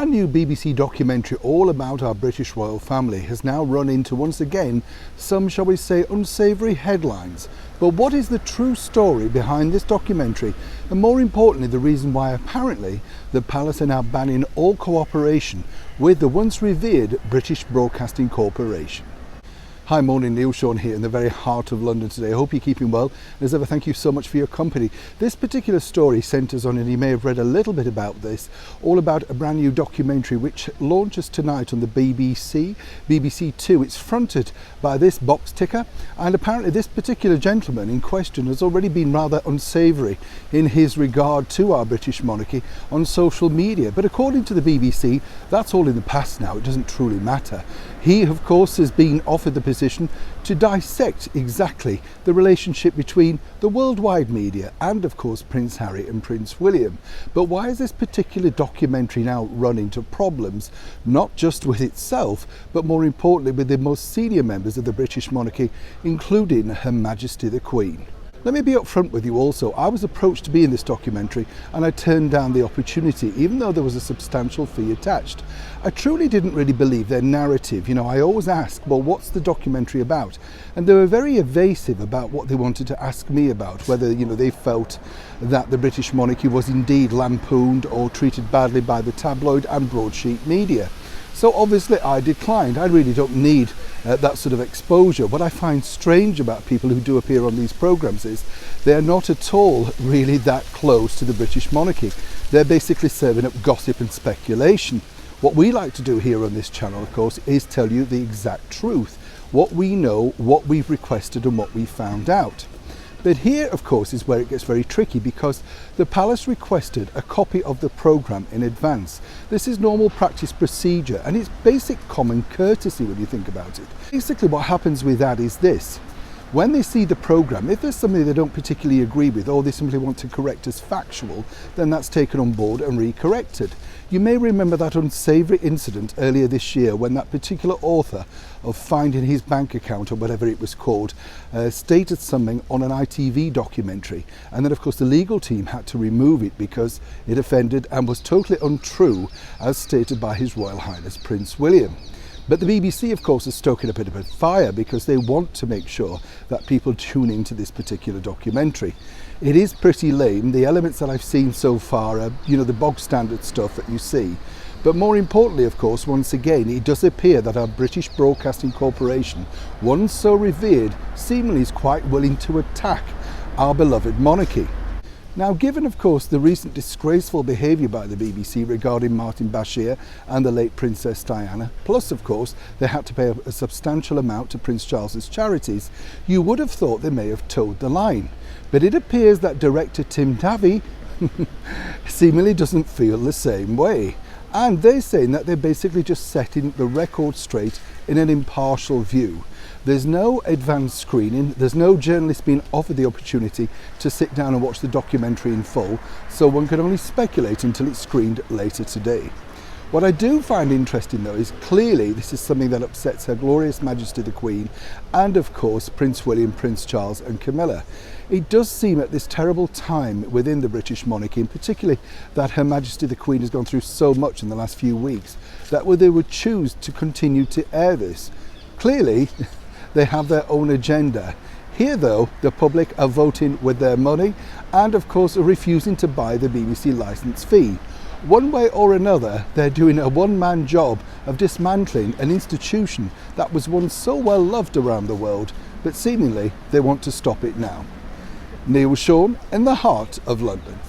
brand new BBC documentary all about our British royal family has now run into, once again, some, shall we say, unsavoury headlines. But what is the true story behind this documentary, and more importantly the reason why apparently the palace are now banning all cooperation with the once revered British Broadcasting Corporation? Hi, morning, Neil Sean here in the very heart of London today. I hope you're keeping well. As ever, thank you so much for your company. This particular story centres on, and you may have read a little bit about this, all about a brand new documentary which launches tonight on the BBC, BBC Two. It's fronted by this box ticker, and apparently this particular gentleman in question has already been rather unsavoury in his regard to our British monarchy on social media. But according to the BBC, that's all in the past now. It doesn't truly matter. He, of course, has been offered the position to dissect exactly the relationship between the worldwide media and, of course, Prince Harry and Prince William. But why is this particular documentary now run into problems, not just with itself, but more importantly with the most senior members of the British monarchy, including Her Majesty the Queen? Let me be upfront with you also. I was approached to be in this documentary and I turned down the opportunity, even though there was a substantial fee attached. I truly didn't really believe their narrative. You know, I always ask, well, what's the documentary about? And they were very evasive about what they wanted to ask me about, whether, you know, they felt that the British monarchy was indeed lampooned or treated badly by the tabloid and broadsheet media. So obviously I declined. I really don't need that sort of exposure. What I find strange about people who do appear on these programmes is they're not at all really that close to the British monarchy. They're basically serving up gossip and speculation. What we like to do here on this channel, of course, is tell you the exact truth. What we know, what we've requested and what we found out. But here, of course, is where it gets very tricky, because the palace requested a copy of the programme in advance. This is normal practice procedure, and it's basic common courtesy when you think about it. Basically what happens with that is this. When they see the programme, if there's something they don't particularly agree with, or they simply want to correct as factual, then that's taken on board and re-corrected. You may remember that unsavoury incident earlier this year when that particular author of Finding His Bank Account, or whatever it was called, stated something on an ITV documentary, and then of course the legal team had to remove it because it offended and was totally untrue as stated by His Royal Highness Prince William. But the BBC, of course, is stoking a bit of a fire because they want to make sure that people tune into this particular documentary. It is pretty lame. The elements that I've seen so far are, you know, the bog standard stuff that you see. But more importantly, of course, once again, it does appear that our British Broadcasting Corporation, once so revered, seemingly is quite willing to attack our beloved monarchy. Now, given, of course, the recent disgraceful behaviour by the BBC regarding Martin Bashir and the late Princess Diana, plus, of course, they had to pay a substantial amount to Prince Charles's charities, you would have thought they may have toed the line. But it appears that director Tim Davie seemingly doesn't feel the same way. And they're saying that they're basically just setting the record straight in an impartial view. There's no advanced screening, there's no journalist being offered the opportunity to sit down and watch the documentary in full, so one can only speculate until it's screened later today. What I do find interesting though is clearly this is something that upsets Her Glorious Majesty the Queen and of course Prince William, Prince Charles and Camilla. It does seem at this terrible time within the British monarchy, and particularly that Her Majesty the Queen has gone through so much in the last few weeks, that they would choose to continue to air this. Clearly they have their own agenda. Here though, the public are voting with their money and of course are refusing to buy the BBC licence fee. One way or another, they're doing a one-man job of dismantling an institution that was once so well loved around the world, but seemingly they want to stop it now. Neil Sean in the heart of London.